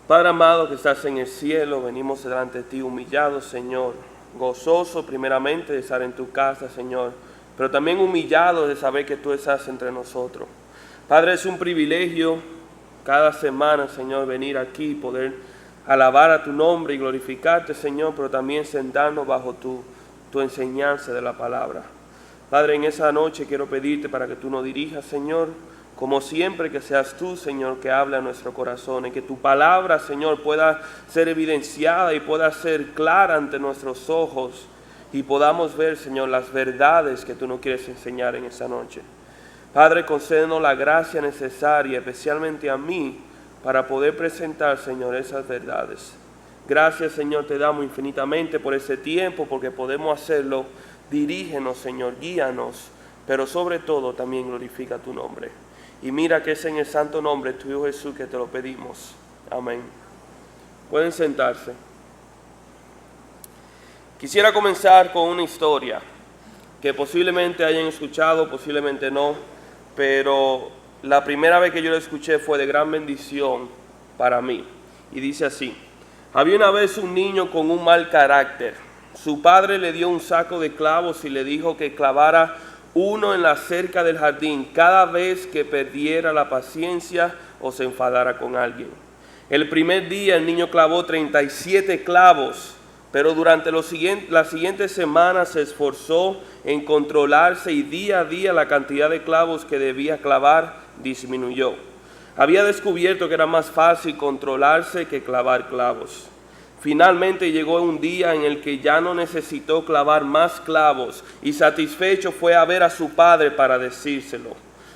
Padre amado que estás en el cielo, venimos delante de ti humillados, Señor, gozoso primeramente de estar en tu casa, Señor, pero también humillados de saber que tú estás entre nosotros. Padre, es un privilegio cada semana, Señor, venir aquí y poder alabar a tu nombre y glorificarte, Señor, pero también sentarnos bajo tu enseñanza de la palabra. Padre, en esa noche quiero pedirte para que tú nos dirijas, Señor, como siempre, que seas tú, Señor, que habla a nuestro corazón, y que tu palabra, Señor, pueda ser evidenciada y pueda ser clara ante nuestros ojos, y podamos ver, Señor, las verdades que tú nos quieres enseñar en esta noche. Padre, concédenos la gracia necesaria, especialmente a mí, para poder presentar, Señor, esas verdades. Gracias, Señor, te damos infinitamente por ese tiempo, porque podemos hacerlo. Dirígenos, Señor, guíanos, pero sobre todo también glorifica tu nombre. Y mira que es en el santo nombre de tu Hijo Jesús que te lo pedimos. Amén. Pueden sentarse. Quisiera comenzar con una historia que posiblemente hayan escuchado, posiblemente no, pero la primera vez que yo la escuché fue de gran bendición para mí. Y dice así: había una vez un niño con un mal carácter. Su padre le dio un saco de clavos y le dijo que clavara uno en la cerca del jardín cada vez que perdiera la paciencia o se enfadara con alguien. El primer día el niño clavó 37 clavos, pero durante las siguientes semanas se esforzó en controlarse y día a día la cantidad de clavos que debía clavar disminuyó. Había descubierto que era más fácil controlarse que clavar clavos. Finalmente llegó un día en el que ya no necesitó clavar más clavos y satisfecho fue a ver a su padre para decírselo.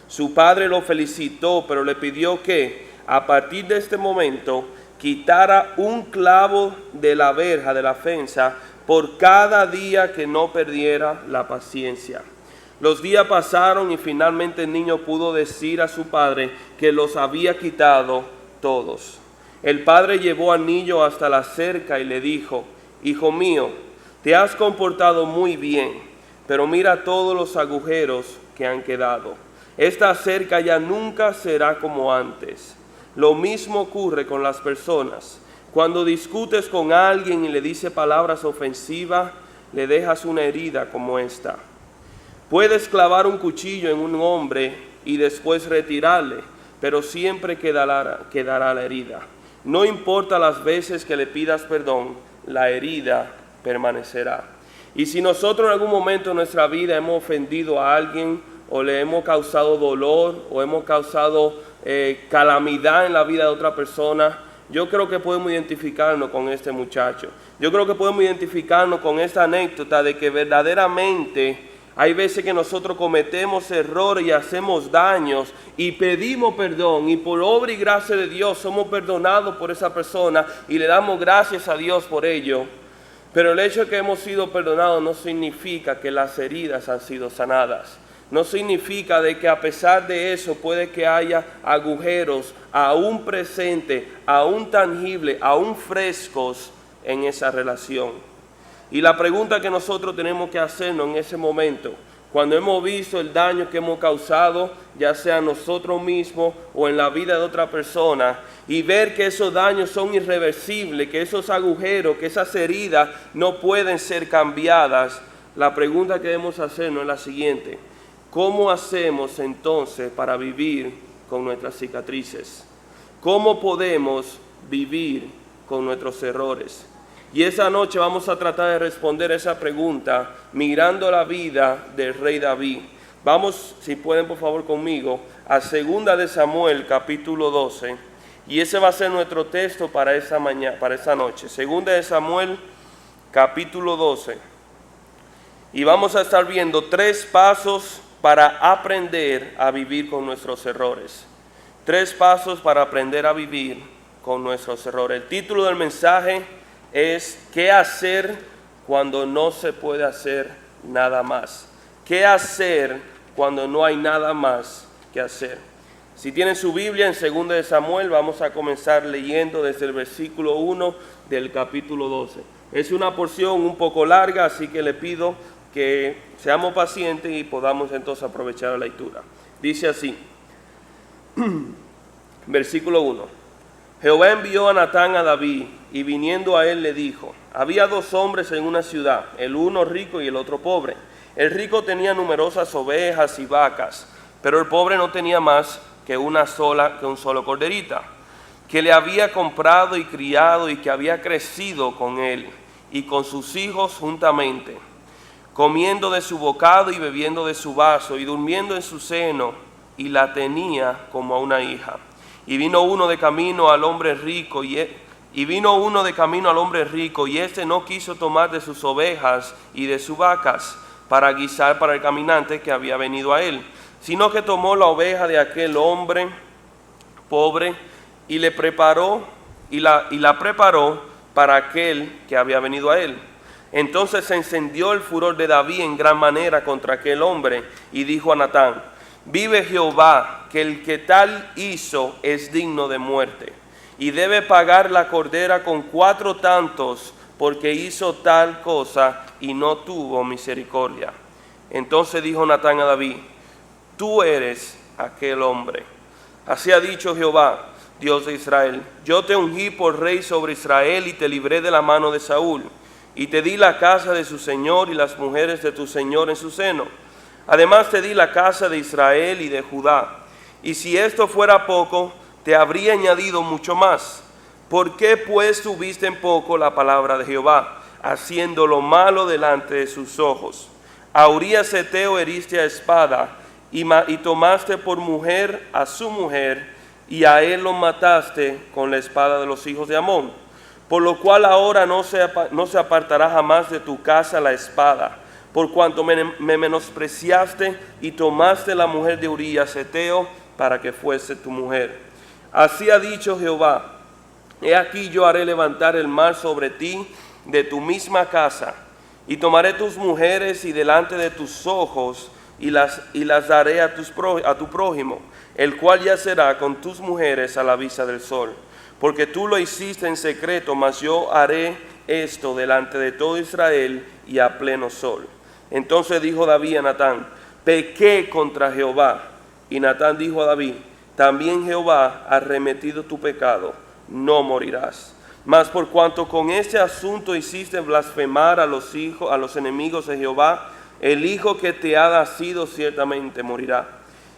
Su padre lo felicitó, pero le pidió que, a partir de este momento, quitara un clavo de la verja de la fensa por cada día que no perdiera la paciencia. Los días pasaron y finalmente el niño pudo decir a su padre que los había quitado todos. El padre llevó al niño hasta la cerca y le dijo: hijo mío, te has comportado muy bien, pero mira todos los agujeros que han quedado. Esta cerca ya nunca será como antes. Lo mismo ocurre con las personas. Cuando discutes con alguien y le dices palabras ofensivas, le dejas una herida como esta. Puedes clavar un cuchillo en un hombre y después retirarle, pero siempre quedará la herida. No importa las veces que le pidas perdón, la herida permanecerá. Y si nosotros en algún momento de nuestra vida hemos ofendido a alguien, o le hemos causado dolor, o hemos causado calamidad en la vida de otra persona, yo creo que podemos identificarnos con este muchacho. Yo creo que podemos identificarnos con esta anécdota de que verdaderamente hay veces que nosotros cometemos errores y hacemos daños y pedimos perdón, y por obra y gracia de Dios somos perdonados por esa persona y le damos gracias a Dios por ello. Pero el hecho de que hemos sido perdonados no significa que las heridas han sido sanadas. No significa de que a pesar de eso puede que haya agujeros aún presentes, aún tangibles, aún frescos en esa relación. Y la pregunta que nosotros tenemos que hacernos en ese momento, cuando hemos visto el daño que hemos causado, ya sea nosotros mismos o en la vida de otra persona, y ver que esos daños son irreversibles, que esos agujeros, que esas heridas no pueden ser cambiadas, la pregunta que debemos hacernos es la siguiente: ¿cómo hacemos entonces para vivir con nuestras cicatrices? ¿Cómo podemos vivir con nuestros errores? Y esa noche vamos a tratar de responder esa pregunta mirando la vida del rey David. Vamos, si pueden por favor conmigo, a 2 de Samuel capítulo 12. Y ese va a ser nuestro texto para esa noche. 2 de Samuel capítulo 12. Y vamos a estar viendo 3 pasos para aprender a vivir con nuestros errores. 3 pasos para aprender a vivir con nuestros errores. El título del mensaje es: ¿qué hacer cuando no se puede hacer nada más? ¿Qué hacer cuando no hay nada más que hacer? Si tienen su Biblia en 2 de Samuel, vamos a comenzar leyendo desde el versículo 1 del capítulo 12. Es una porción un poco larga, así que le pido que seamos pacientes y podamos entonces aprovechar la lectura. Dice así, versículo 1. Jehová envió a Natán a David, y viniendo a él le dijo: había dos hombres en una ciudad, el uno rico y el otro pobre. El rico tenía numerosas ovejas y vacas, pero el pobre no tenía más que un solo corderita, que le había comprado y criado y que había crecido con él y con sus hijos juntamente, comiendo de su bocado y bebiendo de su vaso y durmiendo en su seno, y la tenía como a una hija. Y vino uno de camino al hombre rico y éste no quiso tomar de sus ovejas y de sus vacas para guisar para el caminante que había venido a él, sino que tomó la oveja de aquel hombre pobre y la preparó para aquel que había venido a él. Entonces se encendió el furor de David en gran manera contra aquel hombre, y dijo a Natán: vive Jehová, que el que tal hizo es digno de muerte, y debe pagar la cordera con 4 tantos, porque hizo tal cosa y no tuvo misericordia. Entonces dijo Natán a David: tú eres aquel hombre. Así ha dicho Jehová, Dios de Israel: yo te ungí por rey sobre Israel y te libré de la mano de Saúl, y te di la casa de su señor y las mujeres de tu señor en su seno. Además te di la casa de Israel y de Judá. Y si esto fuera poco, te habría añadido mucho más. ¿Por qué pues tuviste en poco la palabra de Jehová, haciendo lo malo delante de sus ojos? A Urías Heteo heriste a espada, y tomaste por mujer a su mujer, y a él lo mataste con la espada de los hijos de Amón. Por lo cual ahora no se apartará jamás de tu casa la espada, por cuanto me menospreciaste y tomaste la mujer de Urías Heteo para que fuese tu mujer. Así ha dicho Jehová: he aquí yo haré levantar el mal sobre ti de tu misma casa, y tomaré tus mujeres y delante de tus ojos, y las daré a tu prójimo, el cual yacerá con tus mujeres a la vista del sol. Porque tú lo hiciste en secreto, mas yo haré esto delante de todo Israel y a pleno sol. Entonces dijo David a Natán: pequé contra Jehová. Y Natán dijo a David: también Jehová ha remitido tu pecado, no morirás. Mas por cuanto con este asunto hiciste blasfemar a los enemigos de Jehová, el hijo que te ha nacido ciertamente morirá.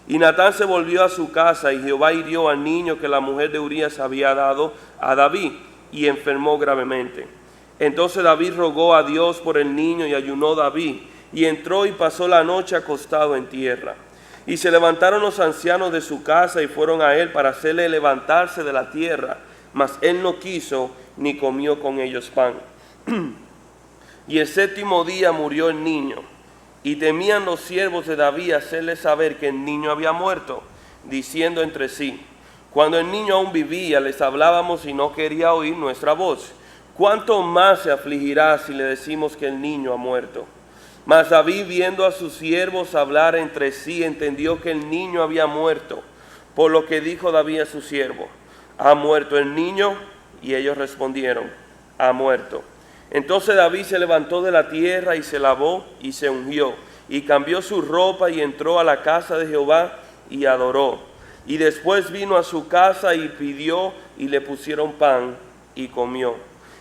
Y Natán se volvió a su casa, y Jehová hirió al niño que la mujer de Urías había dado a David, y enfermó gravemente. Entonces David rogó a Dios por el niño, y ayunó David, y entró y pasó la noche acostado en tierra. Y se levantaron los ancianos de su casa y fueron a él para hacerle levantarse de la tierra, mas él no quiso ni comió con ellos pan. Y el 7º día murió el niño. Y temían los siervos de David hacerle saber que el niño había muerto, diciendo entre sí: cuando el niño aún vivía, les hablábamos y no quería oír nuestra voz. ¿Cuánto más se afligirá si le decimos que el niño ha muerto? Mas David, viendo a sus siervos hablar entre sí, entendió que el niño había muerto. Por lo que dijo David a su siervo: ¿ha muerto el niño? Y ellos respondieron: ha muerto. Entonces David se levantó de la tierra y se lavó y se ungió, y cambió su ropa y entró a la casa de Jehová y adoró. Y después vino a su casa y pidió, y le pusieron pan y comió.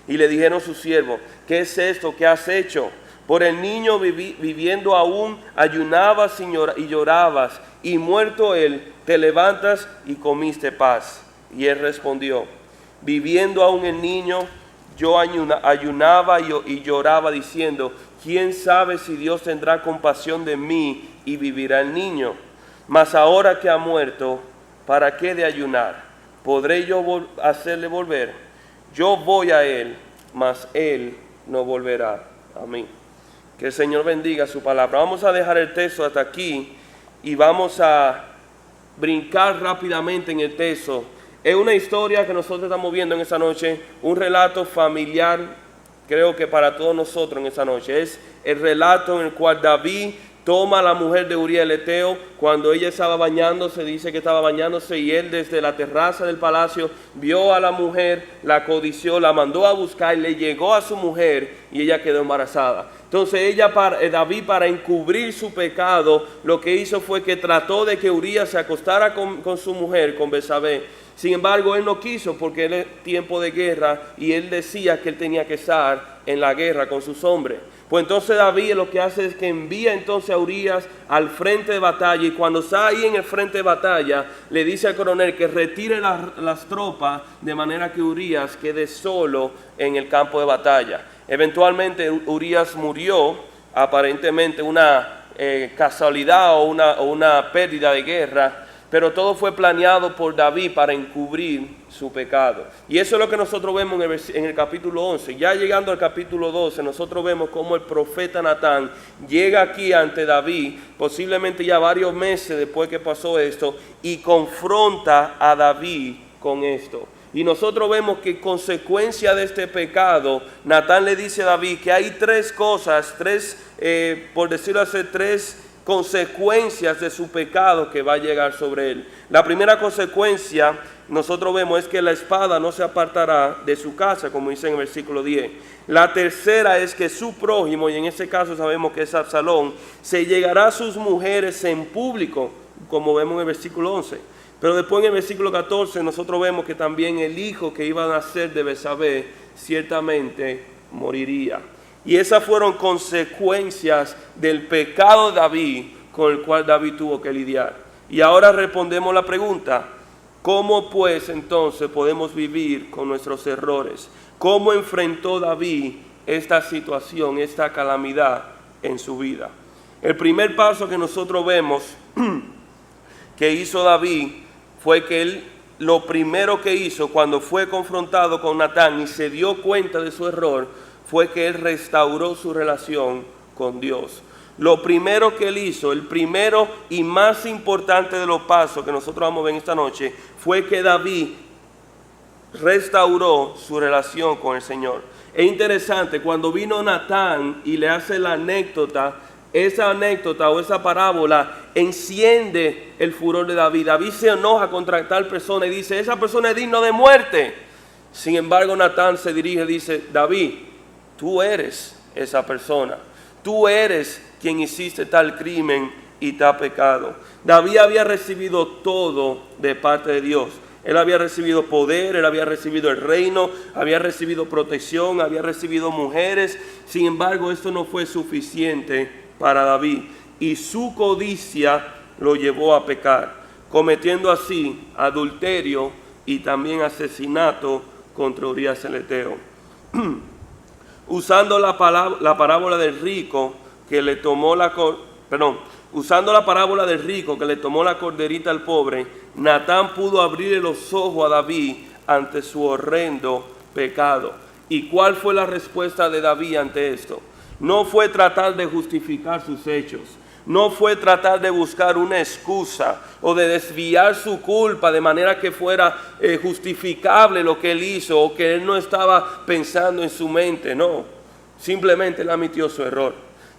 Y le dijeron sus siervos: ¿qué es esto que has hecho? Por el niño viviendo aún ayunabas y llorabas, y muerto él te levantas y comiste paz. Y él respondió: viviendo aún el niño, yo ayunaba y lloraba diciendo: ¿quién sabe si Dios tendrá compasión de mí y vivirá el niño? Mas ahora que ha muerto, ¿para qué de ayunar? ¿Podré yo hacerle volver? Yo voy a él, mas él no volverá a mí. Que el Señor bendiga su palabra. Vamos a dejar el texto hasta aquí y vamos a brincar rápidamente en el texto. Es una historia que nosotros estamos viendo en esta noche, un relato familiar, creo que para todos nosotros en esta noche. Es el relato en el cual David toma a la mujer de Urías el Heteo cuando ella estaba bañándose, dice que estaba bañándose, y él desde la terraza del palacio vio a la mujer, la codició, la mandó a buscar, le llegó a su mujer y ella quedó embarazada. Entonces David, para encubrir su pecado, lo que hizo fue que trató de que Urías se acostara con su mujer, con Betsabé, Sin embargo, él no quiso porque era tiempo de guerra y él decía que él tenía que estar en la guerra con sus hombres. Pues entonces David lo que hace es que envía entonces a Urías al frente de batalla, y cuando está ahí en el frente de batalla le dice al coronel que retire las tropas de manera que Urías quede solo en el campo de batalla. Eventualmente Urías murió, aparentemente una casualidad o una pérdida de guerra, pero todo fue planeado por David para encubrir su pecado. Y eso es lo que nosotros vemos en el capítulo 11. Ya llegando al capítulo 12, nosotros vemos cómo el profeta Natán llega aquí ante David, posiblemente ya varios meses después que pasó esto, y confronta a David con esto. Y nosotros vemos que consecuencia de este pecado, Natán le dice a David que hay tres cosas, por decirlo así, tres consecuencias de su pecado que va a llegar sobre él. La primera consecuencia, nosotros vemos, es que la espada no se apartará de su casa, como dice en el versículo 10. La tercera es que su prójimo, y en este caso sabemos que es Absalón, se llegará a sus mujeres en público, como vemos en el versículo 11. Pero después en el versículo 14 nosotros vemos que también el hijo que iba a nacer de Betsabé ciertamente moriría. Y esas fueron consecuencias del pecado de David con el cual David tuvo que lidiar. Y ahora respondemos la pregunta: ¿cómo pues entonces podemos vivir con nuestros errores? ¿Cómo enfrentó David esta situación, esta calamidad en su vida? El primer paso que nosotros vemos que hizo David fue que él, lo primero que hizo cuando fue confrontado con Natán y se dio cuenta de su error, fue que él restauró su relación con Dios. Lo primero que él hizo, el primero y más importante de los pasos que nosotros vamos a ver esta noche, fue que David restauró su relación con el Señor. Es interesante, cuando vino Natán y le hace la anécdota, esa anécdota o esa parábola enciende el furor de David. David se enoja contra tal persona y dice: esa persona es digna de muerte. Sin embargo, Natán se dirige y dice: David, tú eres esa persona. Tú eres quien hiciste tal crimen y tal pecado. David había recibido todo de parte de Dios. Él había recibido poder, él había recibido el reino, había recibido protección, había recibido mujeres. Sin embargo, esto no fue suficiente para David. Y su codicia lo llevó a pecar, cometiendo así adulterio y también asesinato contra Urías el Eteo. Usando la parábola del rico que le tomó usando la parábola del rico que le tomó la corderita al pobre, Natán pudo abrirle los ojos a David ante su horrendo pecado. ¿Y cuál fue la respuesta de David ante esto? No fue tratar de justificar sus hechos, no fue tratar de buscar una excusa o de desviar su culpa de manera que fuera justificable lo que él hizo o que él no estaba pensando en su mente. No, simplemente él admitió su error.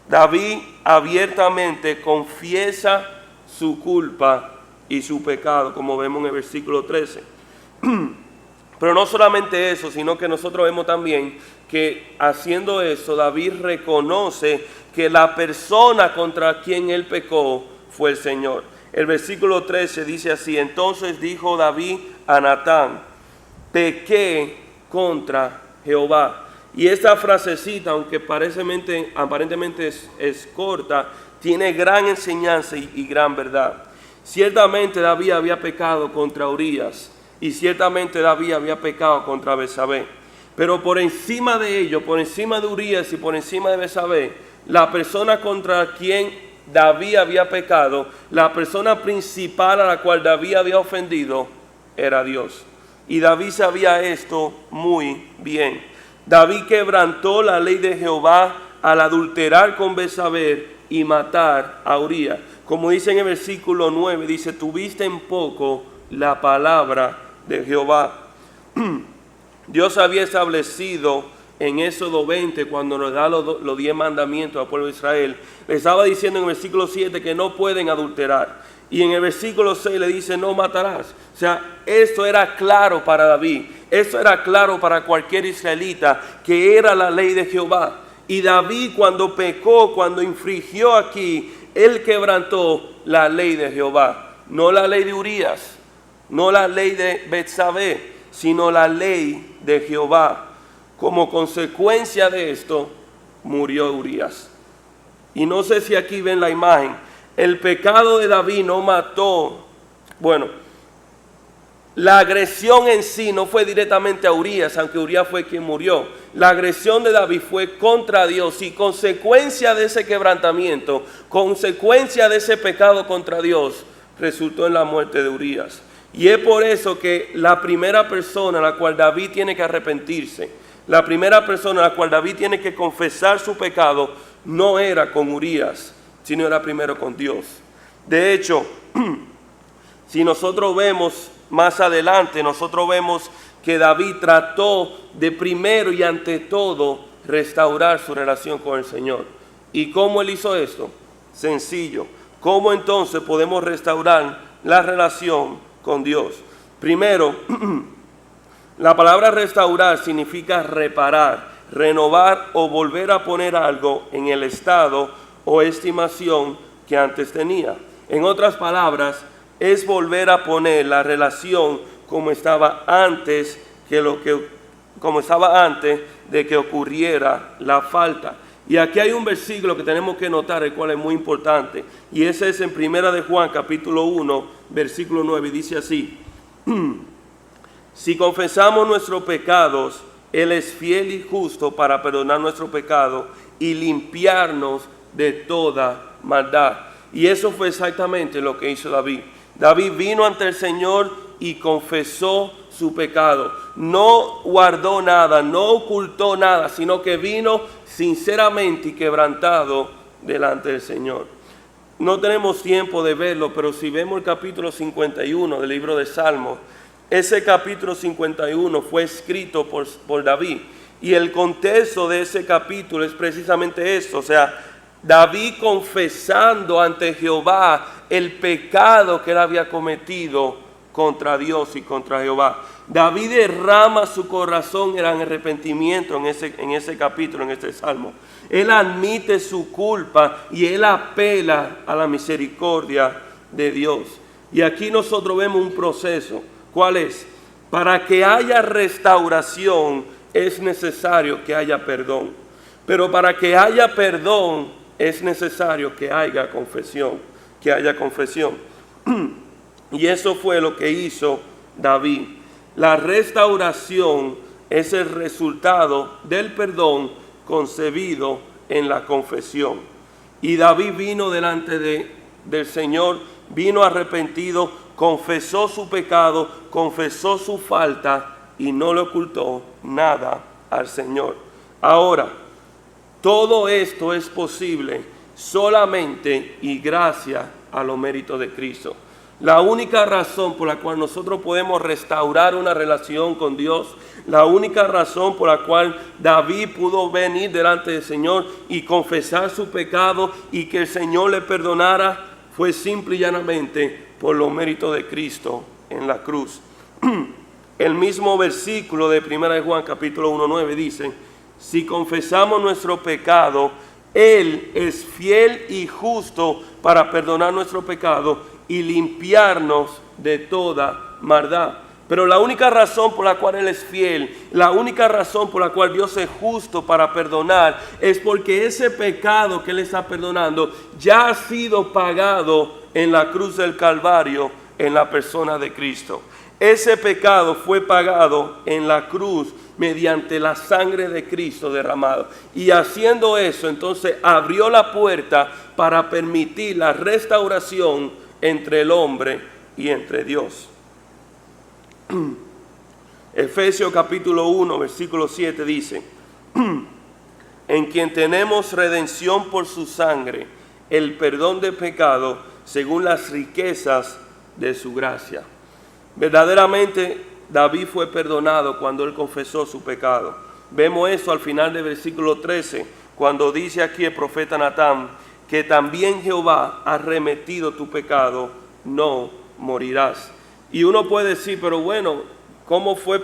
David abiertamente confiesa su culpa y su pecado, como vemos en el versículo 13. Pero no solamente eso, sino que nosotros vemos también que haciendo eso, David reconoce que la persona contra quien él pecó fue el Señor. El versículo 13 dice así: entonces dijo David a Natán: pequé contra Jehová. Y esta frasecita, aunque aparentemente es corta, tiene gran enseñanza y gran verdad. Ciertamente David había pecado contra Urías, y ciertamente David había pecado contra Betsabé. Pero por encima de ello, por encima de Urías y por encima de Betsabé, la persona contra quien David había pecado, la persona principal a la cual David había ofendido, era Dios. Y David sabía esto muy bien. David quebrantó la ley de Jehová al adulterar con Betsabé y matar a Urías. Como dice en el versículo 9, dice: tuviste en poco la palabra de Jehová. Dios había establecido en Éxodo 20, cuando nos da los 10 mandamientos al pueblo de Israel, le estaba diciendo en el versículo 7 que no pueden adulterar. Y en el versículo 6 le dice: no matarás. O sea, esto era claro para David. Esto era claro para cualquier israelita, que era la ley de Jehová. Y David, cuando pecó, cuando infringió aquí, él quebrantó la ley de Jehová. No la ley de Urías, no la ley de Betsabé, sino la ley de Jehová. Como consecuencia de esto, murió Urías. Y no sé si aquí ven la imagen. El pecado de David no mató, la agresión en sí no fue directamente a Urías, aunque Urías fue quien murió. La agresión de David fue contra Dios y consecuencia de ese quebrantamiento, consecuencia de ese pecado contra Dios, resultó en la muerte de Urías. Y es por eso que la primera persona a la cual David tiene que arrepentirse, la primera persona a la cual David tiene que confesar su pecado, no era con Urías, sino era primero con Dios. De hecho, si nosotros vemos más adelante, nosotros vemos que David trató de primero y ante todo restaurar su relación con el Señor. ¿Y cómo él hizo esto? Sencillo. ¿Cómo entonces podemos restaurar la relación con Dios? Primero, la palabra restaurar significa reparar, renovar o volver a poner algo en el estado o estimación que antes tenía. En otras palabras, es volver a poner la relación como estaba antes de que ocurriera la falta. Y aquí hay un versículo que tenemos que notar, el cual es muy importante, y ese es en 1 de Juan capítulo 1 versículo 9, y dice así: si confesamos nuestros pecados, Él es fiel y justo para perdonar nuestro pecado y limpiarnos de toda maldad. Y eso fue exactamente lo que hizo David. David vino ante el Señor y confesó su pecado. No guardó nada, no ocultó nada, sino que vino sinceramente y quebrantado delante del Señor. No tenemos tiempo de verlo, pero si vemos el capítulo 51 del libro de Salmos, ese capítulo 51 fue escrito por David. Y el contexto de ese capítulo es precisamente esto, o sea, David confesando ante Jehová el pecado que él había cometido contra Dios y contra Jehová. David derrama su corazón en arrepentimiento en ese capítulo, en este salmo. Él admite su culpa y él apela a la misericordia de Dios. Y aquí nosotros vemos un proceso. ¿Cuál es? Para que haya restauración es necesario que haya perdón. Pero para que haya perdón es necesario que haya confesión. Y eso fue lo que hizo David. La restauración es el resultado del perdón concebido en la confesión. Y David vino delante del Señor, vino arrepentido, confesó su pecado, confesó su falta y no le ocultó nada al Señor. Ahora, todo esto es posible solamente y gracias a los méritos de Cristo. La única razón por la cual nosotros podemos restaurar una relación con Dios, la única razón por la cual David pudo venir delante del Señor y confesar su pecado y que el Señor le perdonara, fue simple y llanamente por los méritos de Cristo en la cruz. El mismo versículo de 1 de Juan capítulo 1:9 dice: si confesamos nuestro pecado, Él es fiel y justo para perdonar nuestro pecado y limpiarnos de toda maldad. Pero la única razón por la cual Él es fiel, la única razón por la cual Dios es justo para perdonar, es porque ese pecado que Él está perdonando ya ha sido pagado en la cruz del Calvario en la persona de Cristo. Ese pecado fue pagado en la cruz mediante la sangre de Cristo derramado. Y haciendo eso, entonces abrió la puerta para permitir la restauración entre el hombre y entre Dios. Efesios capítulo 1, versículo 7 dice: en quien tenemos redención por su sangre, el perdón de pecado, según las riquezas de su gracia. Verdaderamente David fue perdonado cuando él confesó su pecado. Vemos eso al final del versículo 13, cuando dice aquí el profeta Natán que también Jehová ha remitido tu pecado, no morirás. Y uno puede decir, pero bueno, ¿cómo fue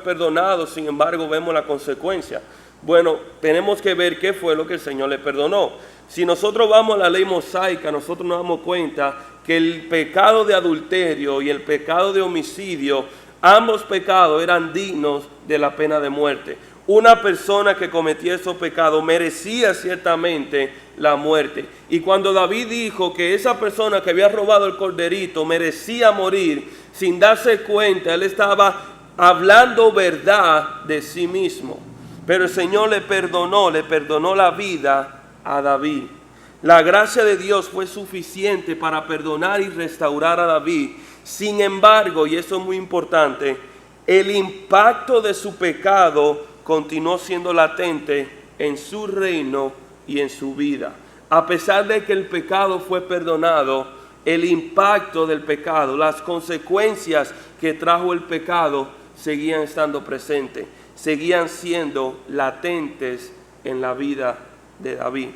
perdonado? Sin embargo, vemos la consecuencia. Bueno, tenemos que ver qué fue lo que el Señor le perdonó. Si nosotros vamos a la ley mosaica, nosotros nos damos cuenta que el pecado de adulterio y el pecado de homicidio, ambos pecados eran dignos de la pena de muerte. Una persona que cometía esos pecados merecía ciertamente la muerte. Y cuando David dijo que esa persona que había robado el corderito merecía morir, sin darse cuenta, él estaba hablando verdad de sí mismo. Pero el Señor le perdonó la vida a David. La gracia de Dios fue suficiente para perdonar y restaurar a David. Sin embargo, y eso es muy importante, el impacto de su pecado continuó siendo latente en su reino y en su vida. A pesar de que el pecado fue perdonado, el impacto del pecado, las consecuencias que trajo el pecado seguían estando presentes, seguían siendo latentes en la vida de David.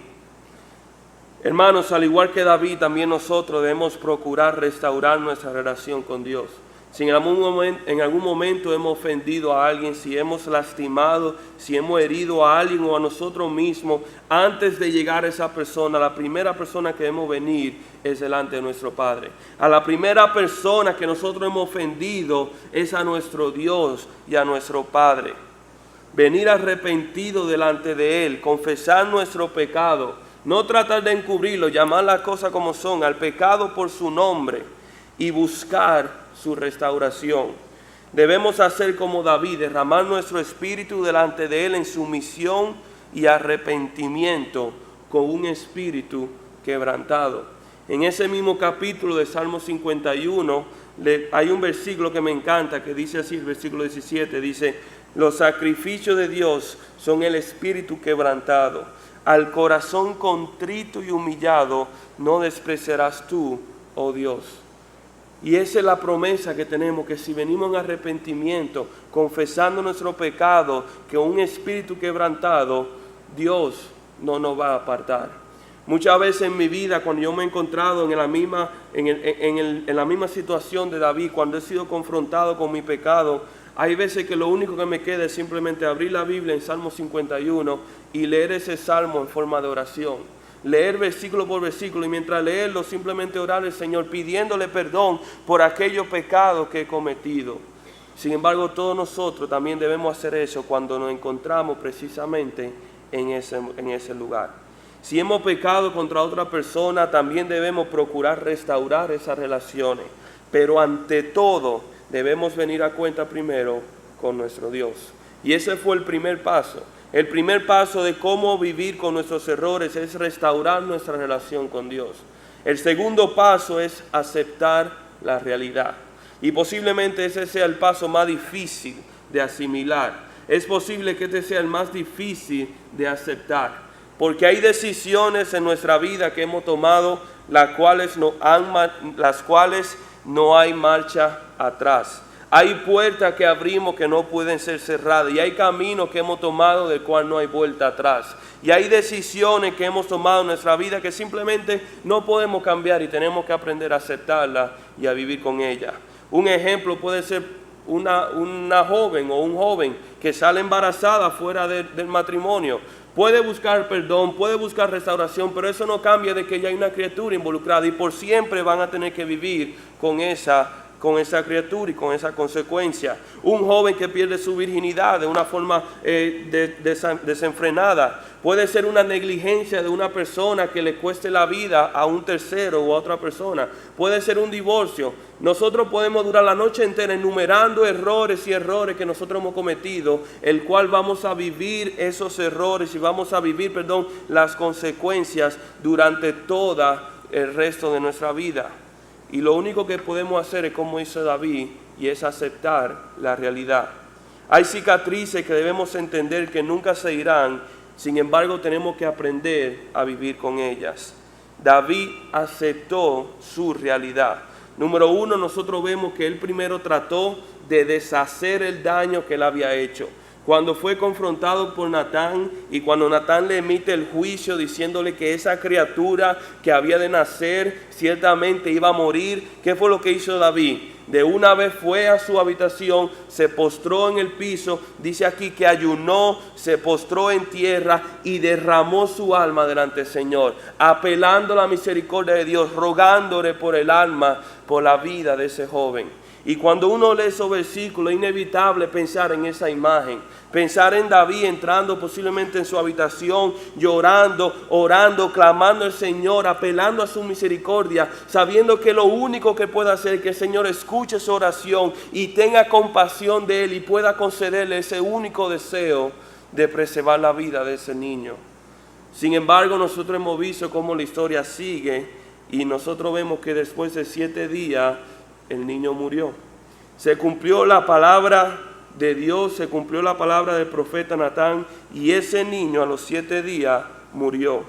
Hermanos, al igual que David, también nosotros debemos procurar restaurar nuestra relación con Dios. Si en algún momento hemos ofendido a alguien, si hemos lastimado, si hemos herido a alguien o a nosotros mismos, antes de llegar a esa persona, la primera persona que debemos venir es delante de nuestro Padre. A la primera persona que nosotros hemos ofendido es a nuestro Dios y a nuestro Padre. Venir arrepentido delante de Él, confesar nuestro pecado, no tratar de encubrirlo, llamar las cosas como son, al pecado por su nombre y buscar su restauración. Debemos hacer como David, derramar nuestro espíritu delante de Él en sumisión y arrepentimiento con un espíritu quebrantado. En ese mismo capítulo de Salmo 51 hay un versículo que me encanta que dice así, el versículo 17, dice: los sacrificios de Dios son el espíritu quebrantado, al corazón contrito y humillado no despreciarás tú, oh Dios. Y esa es la promesa que tenemos, que si venimos en arrepentimiento, confesando nuestro pecado, que un espíritu quebrantado, Dios no nos va a apartar. Muchas veces en mi vida, cuando yo me he encontrado en la misma situación de David, cuando he sido confrontado con mi pecado, hay veces que lo único que me queda es simplemente abrir la Biblia en Salmo 51 y leer ese salmo en forma de oración. Leer versículo por versículo y mientras leerlo simplemente orar al Señor pidiéndole perdón por aquellos pecados que he cometido. Sin embargo, todos nosotros también debemos hacer eso cuando nos encontramos precisamente en ese lugar. Si hemos pecado contra otra persona, también debemos procurar restaurar esas relaciones. Pero ante todo, debemos venir a cuenta primero con nuestro Dios. Y ese fue el primer paso. El primer paso de cómo vivir con nuestros errores es restaurar nuestra relación con Dios. El segundo paso es aceptar la realidad. Y posiblemente ese sea el paso más difícil de asimilar. Es posible que este sea el más difícil de aceptar. Porque hay decisiones en nuestra vida que hemos tomado, las cuales no hay marcha atrás. Hay puertas que abrimos que no pueden ser cerradas. Y hay caminos que hemos tomado del cual no hay vuelta atrás. Y hay decisiones que hemos tomado en nuestra vida que simplemente no podemos cambiar y tenemos que aprender a aceptarlas y a vivir con ellas. Un ejemplo puede ser una joven o un joven que sale embarazada fuera del matrimonio. Puede buscar perdón, puede buscar restauración, pero eso no cambia de que ya hay una criatura involucrada y por siempre van a tener que vivir con esa criatura y con esa consecuencia. Un joven que pierde su virginidad de una forma desenfrenada puede ser una negligencia de una persona que le cueste la vida a un tercero o a otra persona. Puede ser un divorcio. Nosotros podemos durar la noche entera enumerando errores que nosotros hemos cometido, el cual vamos a vivir esos errores y vamos a vivir, las consecuencias durante todo el resto de nuestra vida. Y lo único que podemos hacer es como hizo David, y es aceptar la realidad. Hay cicatrices que debemos entender que nunca se irán, sin embargo tenemos que aprender a vivir con ellas. David aceptó su realidad. Número uno, nosotros vemos que él primero trató de deshacer el daño que él había hecho. Cuando fue confrontado por Natán y cuando Natán le emite el juicio diciéndole que esa criatura que había de nacer ciertamente iba a morir, ¿qué fue lo que hizo David? De una vez fue a su habitación, se postró en el piso, dice aquí que ayunó, se postró en tierra y derramó su alma delante del Señor, apelando a la misericordia de Dios, rogándole por el alma, por la vida de ese joven. Y cuando uno lee esos versículos, es inevitable pensar en esa imagen. Pensar en David entrando posiblemente en su habitación, llorando, orando, clamando al Señor, apelando a su misericordia, sabiendo que lo único que puede hacer es que el Señor escuche su oración y tenga compasión de él y pueda concederle ese único deseo de preservar la vida de ese niño. Sin embargo, nosotros hemos visto cómo la historia sigue y nosotros vemos que después de 7 días el niño murió. Se cumplió la palabra de Dios, se cumplió la palabra del profeta Natán y ese niño a los 7 días murió.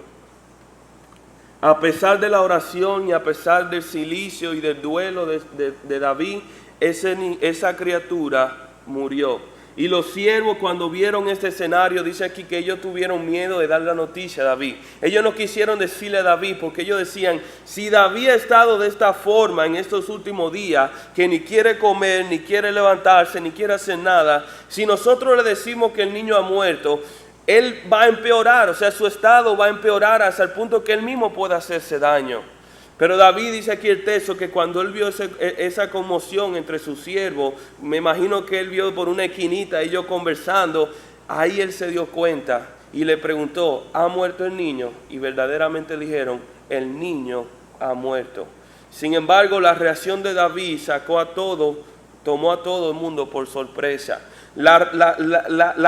A pesar de la oración y a pesar del cilicio y del duelo de David, esa criatura murió. Y los siervos cuando vieron este escenario, dice aquí que ellos tuvieron miedo de dar la noticia a David. Ellos no quisieron decirle a David porque ellos decían, si David ha estado de esta forma en estos últimos días, que ni quiere comer, ni quiere levantarse, ni quiere hacer nada, si nosotros le decimos que el niño ha muerto, él va a empeorar, o sea, su estado va a empeorar hasta el punto que él mismo pueda hacerse daño. Pero David dice aquí el texto que cuando él vio esa conmoción entre sus siervos, me imagino que él vio por una esquinita ellos conversando, ahí él se dio cuenta y le preguntó, ¿ha muerto el niño? Y verdaderamente le dijeron, el niño ha muerto. Sin embargo, la reacción de David tomó a todo el mundo por sorpresa. La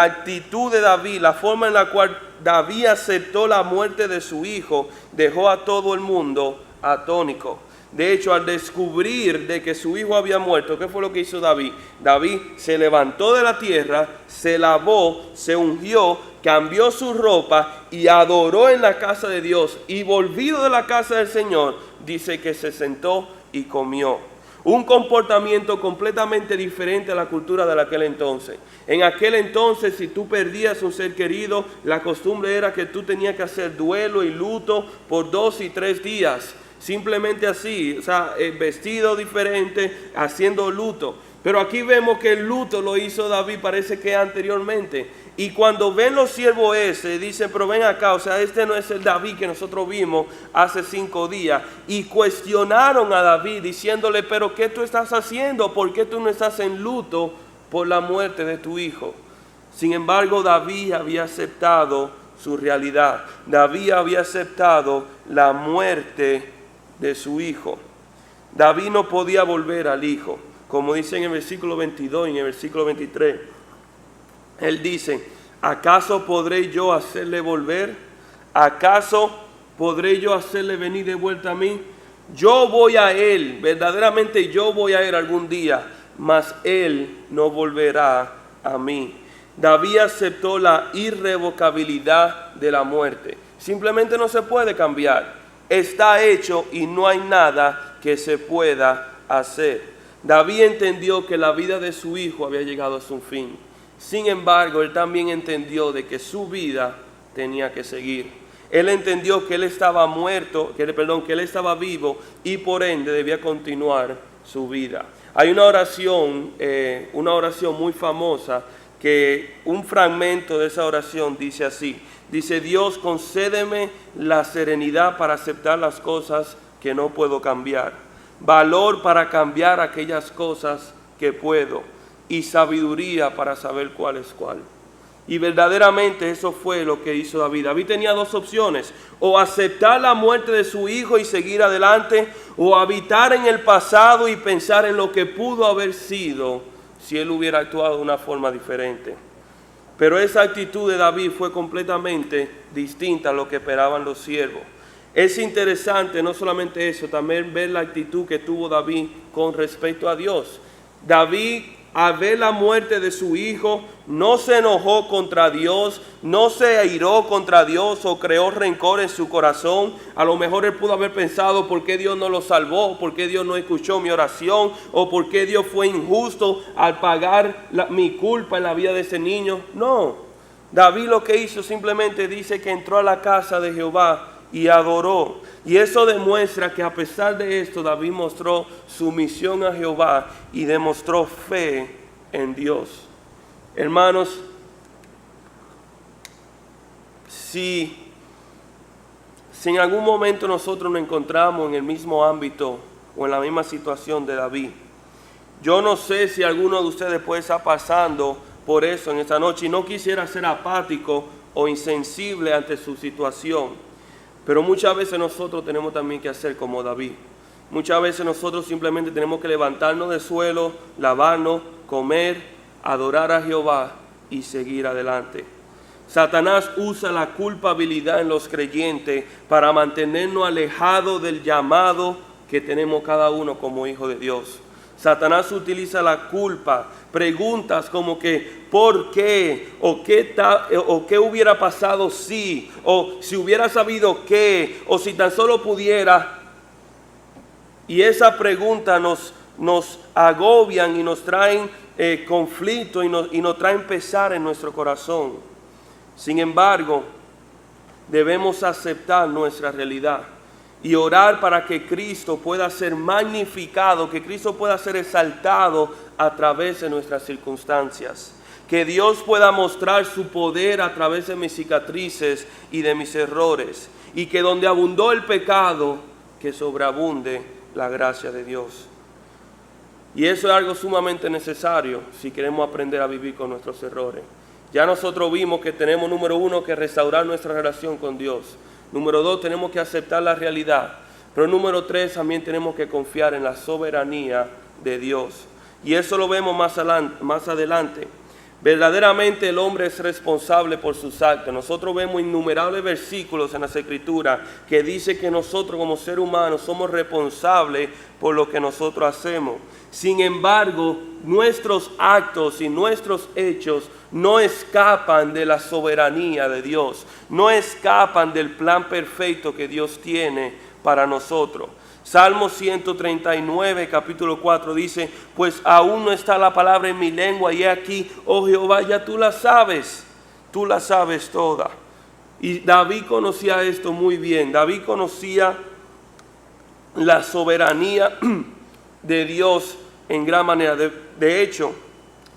actitud de David, la forma en la cual David aceptó la muerte de su hijo, dejó a todo el mundo atónico. De hecho, al descubrir de que su hijo había muerto, ¿qué fue lo que hizo David? David se levantó de la tierra, se lavó, se ungió, cambió su ropa y adoró en la casa de Dios. Y volvido de la casa del Señor, dice que se sentó y comió. Un comportamiento completamente diferente a la cultura de aquel entonces. En aquel entonces, si tú perdías un ser querido, la costumbre era que tú tenías que hacer duelo y luto por 2 y 3 días. Simplemente así, o sea, vestido diferente, haciendo luto. Pero aquí vemos que el luto lo hizo David, parece que anteriormente. Y cuando ven los siervos dicen, pero ven acá, o sea, este no es el David que nosotros vimos hace 5 días. Y cuestionaron a David diciéndole, pero ¿qué tú estás haciendo? ¿Por qué tú no estás en luto por la muerte de tu hijo? Sin embargo, David había aceptado su realidad. David había aceptado la muerte de su hijo. David no podía volver al hijo. Como dice en el versículo 22 y en el versículo 23. Él dice, ¿acaso podré yo hacerle volver? ¿Acaso podré yo hacerle venir de vuelta a mí? Yo voy a él, verdaderamente yo voy a él algún día, mas él no volverá a mí. David aceptó la irrevocabilidad de la muerte. Simplemente no se puede cambiar. Está hecho y no hay nada que se pueda hacer. David entendió que la vida de su hijo había llegado a su fin. Sin embargo, él también entendió de que su vida tenía que seguir. Él entendió que él estaba que él estaba vivo y por ende debía continuar su vida. Hay una oración muy famosa que un fragmento de esa oración dice así. Dice, Dios, concédeme la serenidad para aceptar las cosas que no puedo cambiar, valor para cambiar aquellas cosas que puedo y sabiduría para saber cuál es cuál. Y verdaderamente eso fue lo que hizo David. David tenía 2 opciones, o aceptar la muerte de su hijo y seguir adelante, o habitar en el pasado y pensar en lo que pudo haber sido si él hubiera actuado de una forma diferente. Pero esa actitud de David fue completamente distinta a lo que esperaban los siervos. Es interesante no solamente eso, también ver la actitud que tuvo David con respecto a Dios. David al ver la muerte de su hijo, no se enojó contra Dios, no se airó contra Dios o creó rencor en su corazón. A lo mejor él pudo haber pensado, ¿por qué Dios no lo salvó? ¿Por qué Dios no escuchó mi oración? ¿O por qué Dios fue injusto al pagar mi culpa en la vida de ese niño? No, David lo que hizo simplemente dice que entró a la casa de Jehová y adoró. Y eso demuestra que a pesar de esto, David mostró sumisión a Jehová y demostró fe en Dios. Hermanos, si en algún momento nosotros nos encontramos en el mismo ámbito o en la misma situación de David, yo no sé si alguno de ustedes puede estar pasando por eso en esta noche y no quisiera ser apático o insensible ante su situación. Pero muchas veces nosotros tenemos también que hacer como David. Muchas veces nosotros simplemente tenemos que levantarnos del suelo, lavarnos, comer, adorar a Jehová y seguir adelante. Satanás usa la culpabilidad en los creyentes para mantenernos alejados del llamado que tenemos cada uno como hijo de Dios. Satanás utiliza la culpa, preguntas como que ¿por qué? ¿O qué hubiera pasado si? ¿O si hubiera sabido qué? ¿O si tan solo pudiera? Y esa pregunta nos agobian y nos traen conflicto y nos traen pesar en nuestro corazón. Sin embargo, debemos aceptar nuestra realidad y orar para que Cristo pueda ser magnificado, que Cristo pueda ser exaltado a través de nuestras circunstancias. Que Dios pueda mostrar su poder a través de mis cicatrices y de mis errores. Y que donde abundó el pecado, que sobreabunde la gracia de Dios. Y eso es algo sumamente necesario si queremos aprender a vivir con nuestros errores. Ya nosotros vimos que tenemos, número uno, que restaurar nuestra relación con Dios. Número dos, tenemos que aceptar la realidad. Pero número tres, también tenemos que confiar en la soberanía de Dios. Y eso lo vemos más adelante. Verdaderamente el hombre es responsable por sus actos. Nosotros vemos innumerables versículos en las Escrituras que dice que nosotros como seres humanos somos responsables por lo que nosotros hacemos. Sin embargo, nuestros actos y nuestros hechos no escapan de la soberanía de Dios, no escapan del plan perfecto que Dios tiene para nosotros. Salmo 139, capítulo 4 dice, pues aún no está la palabra en mi lengua y he aquí, oh Jehová, ya tú la sabes toda. Y David conocía esto muy bien. David conocía la soberanía de Dios en gran manera. De hecho,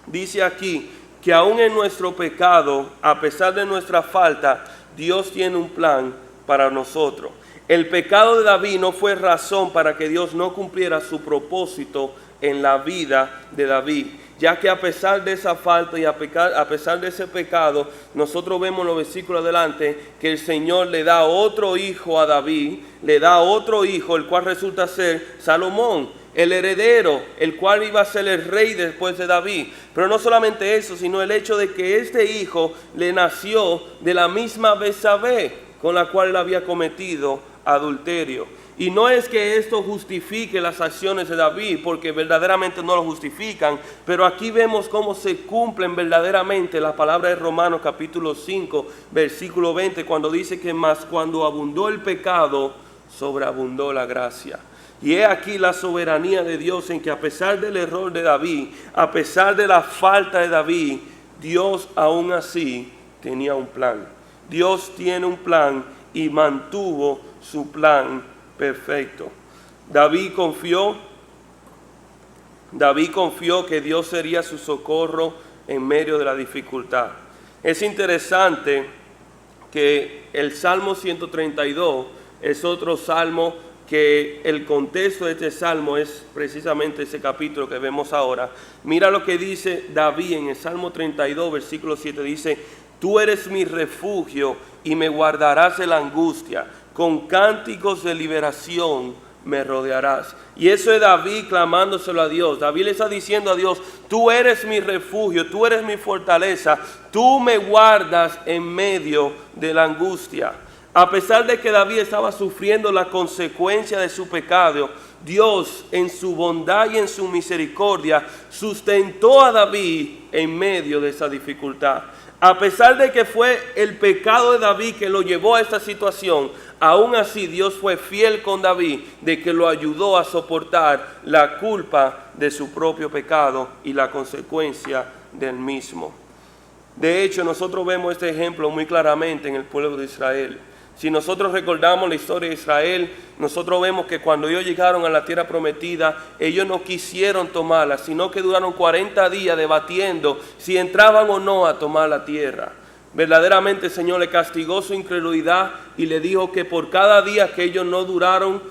dice aquí que aún en nuestro pecado, a pesar de nuestra falta, Dios tiene un plan para nosotros. El pecado de David no fue razón para que Dios no cumpliera su propósito en la vida de David, ya que a pesar de esa falta y a pesar de ese pecado, nosotros vemos en los versículos adelante que el Señor le da otro hijo a David, le da otro hijo, el cual resulta ser Salomón, el heredero, el cual iba a ser el rey después de David. Pero no solamente eso, sino el hecho de que este hijo le nació de la misma Betsabé con la cual él había cometido adulterio. Y no es que esto justifique las acciones de David, porque verdaderamente no lo justifican, pero aquí vemos cómo se cumplen verdaderamente las palabras de Romanos capítulo 5, versículo 20, cuando dice que más cuando abundó el pecado, sobreabundó la gracia. Y he aquí la soberanía de Dios en que a pesar del error de David, a pesar de la falta de David, Dios aún así tenía un plan. Dios tiene un plan y mantuvo su plan perfecto. David confió que Dios sería su socorro en medio de la dificultad. Es interesante que el Salmo 132 es otro salmo que el contexto de este salmo es precisamente ese capítulo que vemos ahora. Mira lo que dice David en el Salmo 32, versículo 7, dice: tú eres mi refugio y me guardarás de la angustia, con cánticos de liberación me rodearás. Y eso es David clamándoselo a Dios. David le está diciendo a Dios: tú eres mi refugio, tú eres mi fortaleza, tú me guardas en medio de la angustia. A pesar de que David estaba sufriendo la consecuencia de su pecado, Dios en su bondad y en su misericordia sustentó a David en medio de esa dificultad. A pesar de que fue el pecado de David que lo llevó a esta situación, aún así Dios fue fiel con David, de que lo ayudó a soportar la culpa de su propio pecado y la consecuencia del mismo. De hecho, nosotros vemos este ejemplo muy claramente en el pueblo de Israel. Si nosotros recordamos la historia de Israel, nosotros vemos que cuando ellos llegaron a la tierra prometida, ellos no quisieron tomarla, sino que duraron 40 días debatiendo si entraban o no a tomar la tierra. Verdaderamente el Señor le castigó su incredulidad y le dijo que por cada día que ellos no duraron,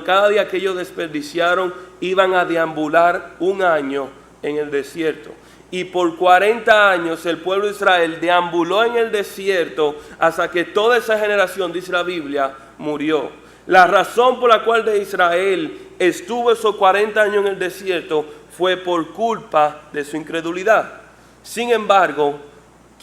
cada día que ellos desperdiciaron, iban a deambular un año en el desierto. Y por 40 años el pueblo de Israel deambuló en el desierto hasta que toda esa generación, dice la Biblia, murió. La razón por la cual de Israel estuvo esos 40 años en el desierto fue por culpa de su incredulidad. Sin embargo,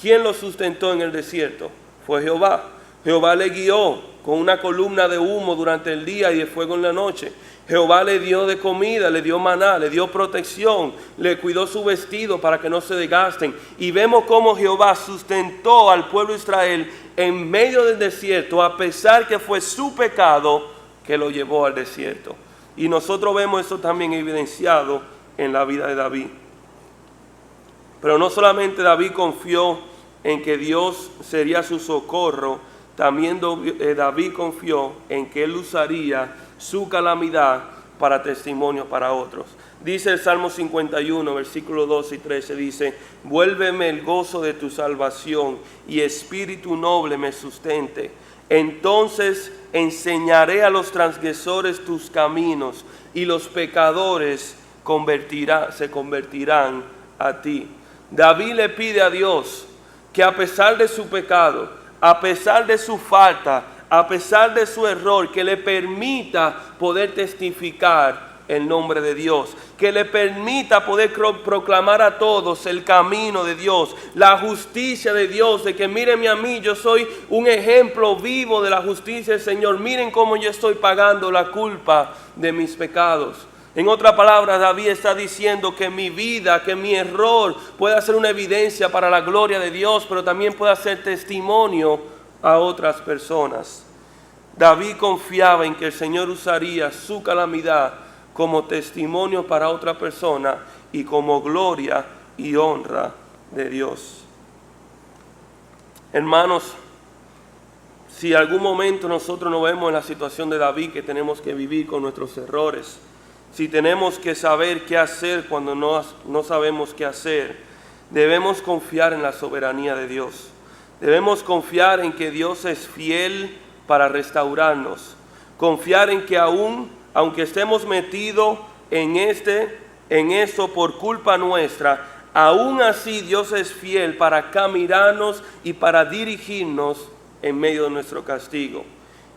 ¿quién lo sustentó en el desierto? Fue Jehová. Jehová le guió con una columna de humo durante el día y de fuego en la noche. Jehová le dio de comida, le dio maná, le dio protección, le cuidó su vestido para que no se desgasten. Y vemos cómo Jehová sustentó al pueblo de Israel en medio del desierto, a pesar que fue su pecado que lo llevó al desierto. Y nosotros vemos eso también evidenciado en la vida de David. Pero no solamente David confió en que Dios sería su socorro, también David confió en que él usaría su calamidad para testimonio para otros. Dice el Salmo 51, versículos 12 y 13, dice: vuélveme el gozo de tu salvación y espíritu noble me sustente. Entonces enseñaré a los transgresores tus caminos y los pecadores se convertirán a ti. David le pide a Dios que a pesar de su pecado, a pesar de su falta, a pesar de su error, que le permita poder testificar el nombre de Dios, que le permita poder proclamar a todos el camino de Dios, la justicia de Dios, de que mírenme a mí, yo soy un ejemplo vivo de la justicia del Señor, miren cómo yo estoy pagando la culpa de mis pecados. En otras palabras, David está diciendo que mi vida, que mi error puede ser una evidencia para la gloria de Dios, pero también puede ser testimonio a otras personas. David confiaba en que el Señor usaría su calamidad como testimonio para otra persona y como gloria y honra de Dios. Hermanos, si algún momento nosotros nos vemos en la situación de David, que tenemos que vivir con nuestros errores, si tenemos que saber qué hacer cuando no sabemos qué hacer, debemos confiar en la soberanía de Dios. Debemos confiar en que Dios es fiel para restaurarnos. Confiar en que aunque estemos metidos en eso por culpa nuestra, aún así Dios es fiel para caminarnos y para dirigirnos en medio de nuestro castigo.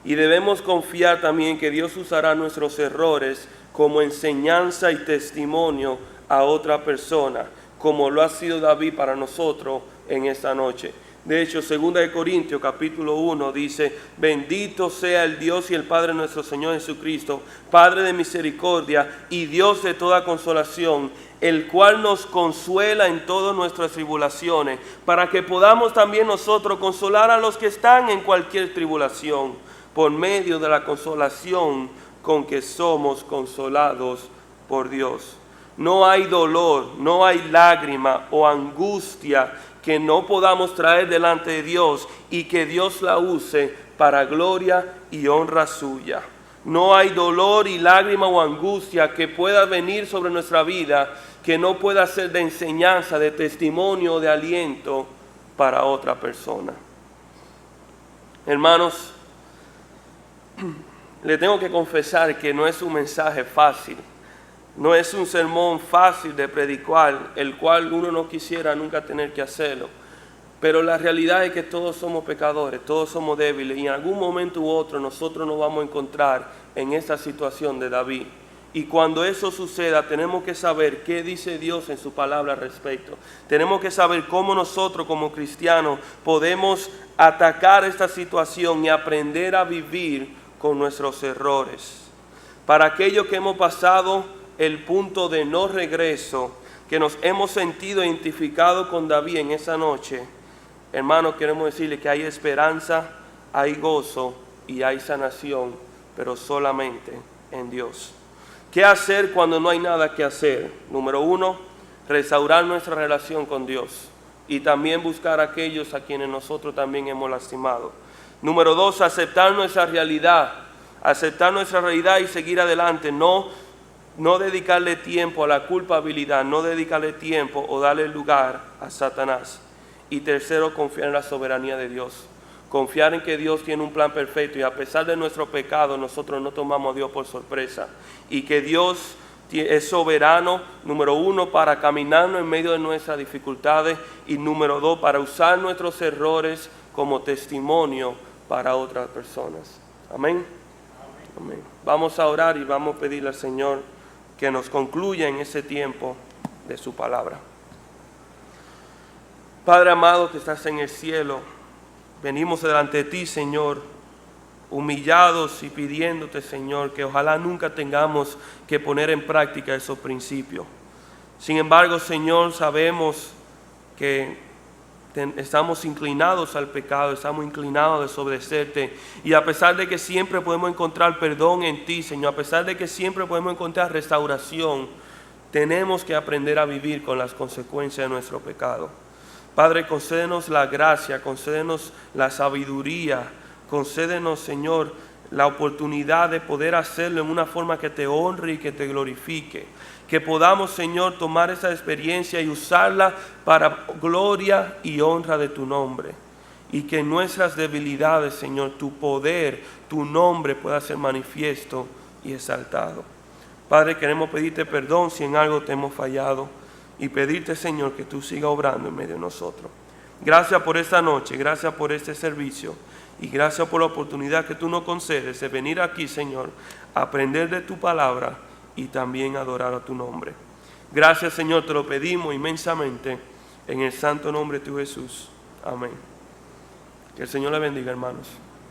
Y debemos confiar también que Dios usará nuestros errores como enseñanza y testimonio a otra persona, como lo ha sido David para nosotros en esta noche. De hecho, 2 Corintios capítulo 1 dice: bendito sea el Dios y el Padre de nuestro Señor Jesucristo, Padre de misericordia y Dios de toda consolación, el cual nos consuela en todas nuestras tribulaciones, para que podamos también nosotros consolar a los que están en cualquier tribulación, por medio de la consolación con que somos consolados por Dios. No hay dolor, no hay lágrima o angustia que no podamos traer delante de Dios y que Dios la use para gloria y honra suya. No hay dolor y lágrima o angustia que pueda venir sobre nuestra vida que no pueda ser de enseñanza, de testimonio, de aliento para otra persona. Hermanos, le tengo que confesar que no es un mensaje fácil. No es un sermón fácil de predicar, el cual uno no quisiera nunca tener que hacerlo. Pero la realidad es que todos somos pecadores, todos somos débiles, y en algún momento u otro nosotros nos vamos a encontrar en esta situación de David. Y cuando eso suceda, tenemos que saber qué dice Dios en su palabra al respecto. Tenemos que saber cómo nosotros como cristianos podemos atacar esta situación y aprender a vivir con nuestros errores. Para aquellos que hemos pasado el punto de no regreso, que nos hemos sentido identificados con David en esa noche, hermanos, queremos decirle que hay esperanza, hay gozo y hay sanación, pero solamente en Dios. ¿Qué hacer cuando no hay nada que hacer? Número 1, restaurar nuestra relación con Dios y también buscar a aquellos a quienes nosotros también hemos lastimado. Número 2, aceptar nuestra realidad y seguir adelante, no dedicarle tiempo a la culpabilidad, no dedicarle tiempo o darle lugar a Satanás. Y tercero, confiar en la soberanía de Dios. Confiar en que Dios tiene un plan perfecto y a pesar de nuestro pecado nosotros no tomamos a Dios por sorpresa. Y que Dios es soberano, número 1, para caminarnos en medio de nuestras dificultades y número 2, para usar nuestros errores como testimonio para otras personas. Amén. Amén. Vamos a orar y vamos a pedirle al Señor que nos concluya en ese tiempo de su palabra. Padre amado que estás en el cielo, venimos delante de ti, Señor, humillados y pidiéndote, Señor, que ojalá nunca tengamos que poner en práctica esos principios. Sin embargo, Señor, sabemos que estamos inclinados al pecado, estamos inclinados a desobedecerte. Y a pesar de que siempre podemos encontrar perdón en ti, Señor, a pesar de que siempre podemos encontrar restauración, tenemos que aprender a vivir con las consecuencias de nuestro pecado. Padre, concédenos la gracia, concédenos la sabiduría, concédenos, Señor, la oportunidad de poder hacerlo en una forma que te honre y que te glorifique. Que podamos, Señor, tomar esa experiencia y usarla para gloria y honra de tu nombre. Y que en nuestras debilidades, Señor, tu poder, tu nombre pueda ser manifiesto y exaltado. Padre, queremos pedirte perdón si en algo te hemos fallado y pedirte, Señor, que tú sigas obrando en medio de nosotros. Gracias por esta noche, gracias por este servicio y gracias por la oportunidad que tú nos concedes de venir aquí, Señor, a aprender de tu palabra y también adorar a tu nombre. Gracias, Señor, te lo pedimos inmensamente en el santo nombre de tu Jesús. Amén. Que el Señor le bendiga, hermanos.